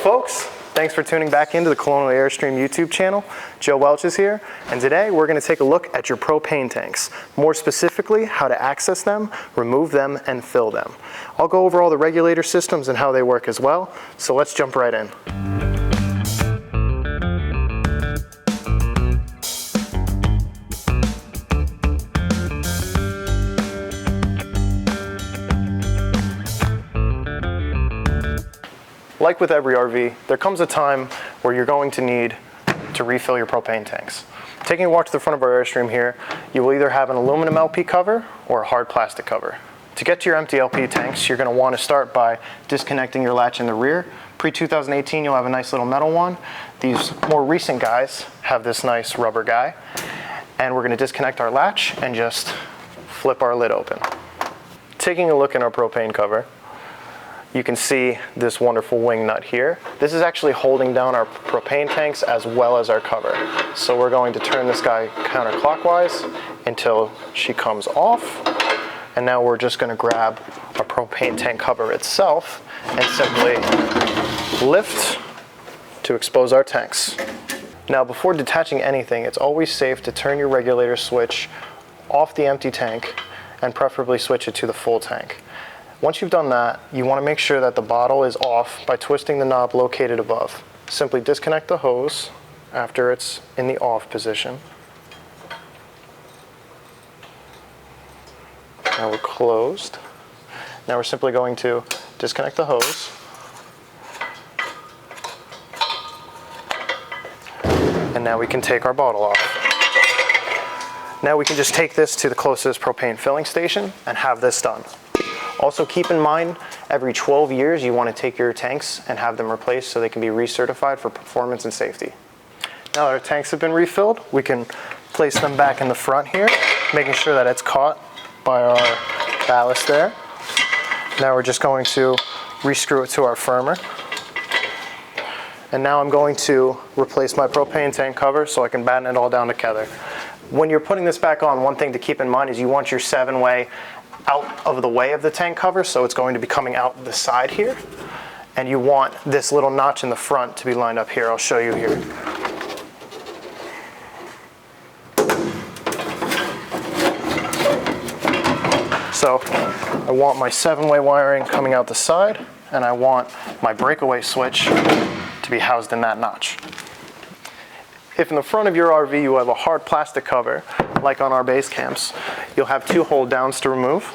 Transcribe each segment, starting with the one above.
folks, thanks for tuning back into the Colonial Airstream YouTube channel. Joe Welch is here, and today we're going to take a look at your propane tanks. More specifically, how to access them, remove them, and fill them. I'll go over all the regulator systems and how they work as well, so let's jump right in. Like with every RV, there comes a time where you're going to need to refill your propane tanks. Taking a walk to the front of our Airstream here, you will either have an aluminum LP cover or a hard plastic cover. To get to your empty LP tanks, you're going to want to start by disconnecting your latch in the rear. Pre-2018, you'll have a nice little metal one. These more recent guys have this nice rubber guy. And we're going to disconnect our latch and just flip our lid open. Taking a look in our propane cover, you can see this wonderful wing nut here. This is actually holding down our propane tanks as well as our cover. So we're going to turn this guy counterclockwise until she comes off. And now we're just going to grab our propane tank cover itself and simply lift to expose our tanks. Now before detaching anything, it's always safe to turn your regulator switch off the empty tank and preferably switch it to the full tank. Once you've done that, you want to make sure that the bottle is off by twisting the knob located above. Simply disconnect the hose after it's in the off position. Now we're closed. Now we're simply going to disconnect the hose. And now we can take our bottle off. Now we can just take this to the closest propane filling station and have this done. Also keep in mind, every 12 years you want to take your tanks and have them replaced so they can be recertified for performance and safety. Now that our tanks have been refilled, we can place them back in the front here, making sure that it's caught by our ballast there. Now we're just going to rescrew it to our firmer. And now I'm going to replace my propane tank cover so I can batten it all down together. When you're putting this back on, one thing to keep in mind is you want your 7-way out of the way of the tank cover, so it's going to be coming out the side here. And you want this little notch in the front to be lined up here. I'll show you here. So I want my 7-way wiring coming out the side, and I want my breakaway switch to be housed in that notch. If in the front of your RV you have a hard plastic cover, like on our base camps, you'll have 2 hold downs to remove,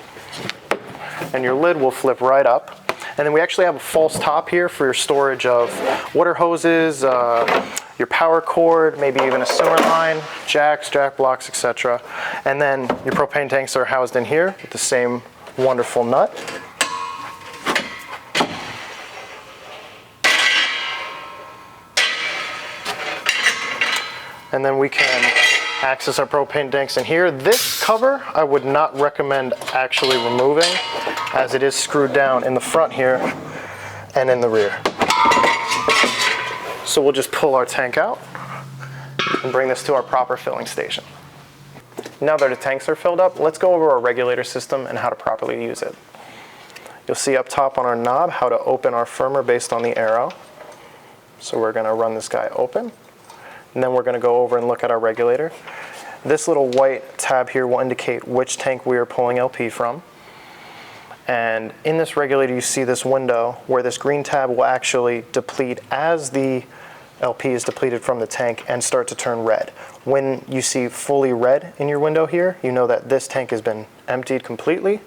and your lid will flip right up. And then we actually have a false top here for your storage of water hoses, your power cord, maybe even a sewer line, jacks, jack blocks, etc. And then your propane tanks are housed in here with the same wonderful nut. And then we can access our propane tanks in here. This cover I would not recommend actually removing, as it is screwed down in the front here and in the rear. So we'll just pull our tank out and bring this to our proper filling station. Now that the tanks are filled up, let's go over our regulator system and how to properly use it. You'll see up top on our knob how to open our firmer based on the arrow. So we're going to run this guy open. And then we're going to go over and look at our regulator. This little white tab here will indicate which tank we are pulling LP from. And in this regulator you see this window where this green tab will actually deplete as the LP is depleted from the tank and start to turn red. When you see fully red in your window here, you know that this tank has been emptied completely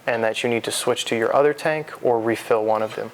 and that you need to switch to your other tank or refill one of them.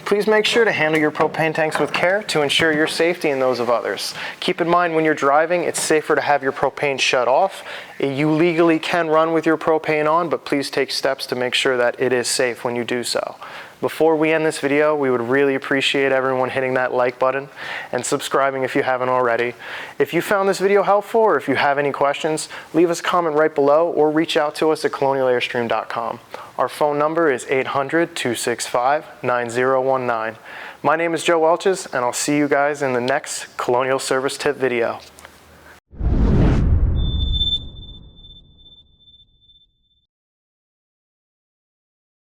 Please make sure to handle your propane tanks with care to ensure your safety and those of others. Keep in mind when you're driving, it's safer to have your propane shut off. You legally can run with your propane on, but please take steps to make sure that it is safe when you do so. Before we end this video, we would really appreciate everyone hitting that like button and subscribing if you haven't already. If you found this video helpful or if you have any questions, leave us a comment right below or reach out to us at colonialairstream.com. Our phone number is 800-265-9019. My name is Joe Welches, and I'll see you guys in the next Colonial Service Tip video.